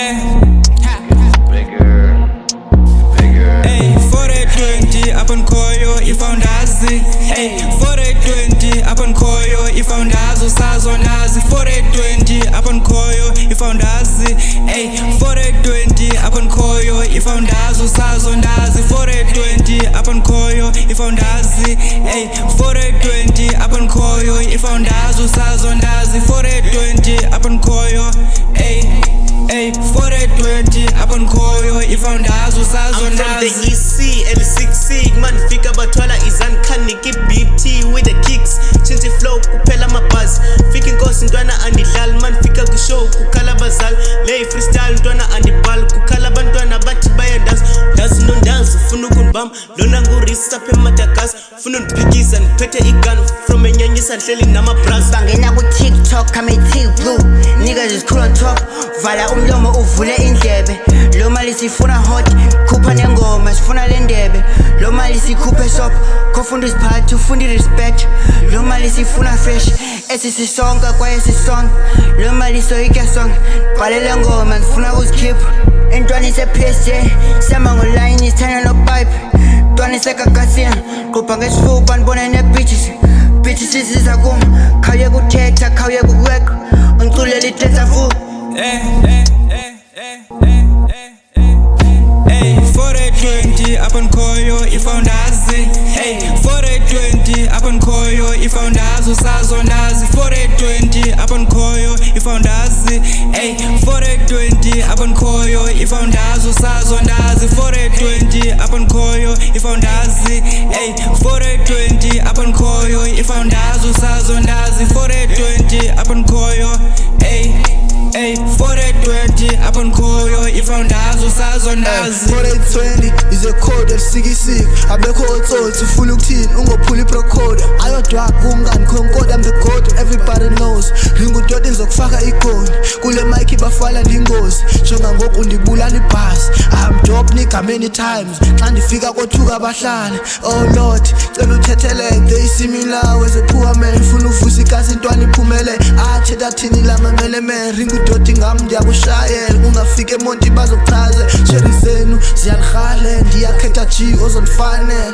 Ey, for the 20 upon Koyo ifoundazi. Ey, for the 20 upon Koyo ifoundazi usazondazi. For the 20 upon Koyo ifoundazi. Ey, for the 20 upon Koyo ifoundazi usazondazi. For the 20 upon Koyo ifoundazi. Ey, for the 20 upon Koyo ifoundazi usazondazi. For the 20 upon Koyo. Ey, for the 20 upon Koyo ifoundazi usazondazi. I'm from the EC and the 6C man fika bathwala izankaniki BT with the kicks change the flow kuphela amabhazi fika inkosi ntwana andidlali man fika kushow kukhala abazali lay freestyle ntwana andibhali kukhala abantwana bathi bayandazi ndazi nondazi ufuna ukundibamba lona ngurisa phe Madagascar ufuna undiphikisa ndiphethe igun from enyanyisa ndihleli namabras bangena ku-TikTok blue niggas is cool on top vala umlomo uvule indlebe lo mali sifuna hot khupha nengoma sifuna le ndebe lo mali sikhuphe shop khofunda isiphathi ufunda i-respect lo mali sifuna fresh esisisonka kwaye sisonke lo mali soyika song bhalele ngoma sifuna ukuzikhipha entwana ise-PSG sihamba ngoline isithanda nopipe ntwana isegagazini qupha ngesifuba ndibone ne-bitches isiza kum khawuye kuthetha khawuye kukwekha ungiculela ithetha fu For the 20 upon Koyo ifoundazi. Hey, for the 20 upon Koyo ifoundazi usazondazi. For the 20 upon Koyo ifoundazi. Hey, for the 20 upon Koyo ifoundazi usazondazi. For the 20 upon Koyo ifoundazi. Hey, for the 20 upon Koyo ifoundazi usazondazi. For the 20 upon Koyo. Hey, for the 20 upon Koyo ifoundazi usazondazi. For the 20 is a code elisikisiki abekho otsotsi ufuna ukuthini ungophula iprocode ayodwa kungani khonkode I'm the god everybody knows ngingudoti ngizokufaka igoli kule mic bafala ndingozi jonga ngoku ndibulala ibhasi I'm dope nigga many times xa ndifika kothuka abahlali oh lord cela uthethelele they see me now as a poor man ufuna uvusa ikasi intwana iphumele athetha thini lamamele man ngingudoti ngam ndiyakushayela ungafika emonti bazokuchaze sheri zenu ziyalihale ndiyakhetha G ozondifanele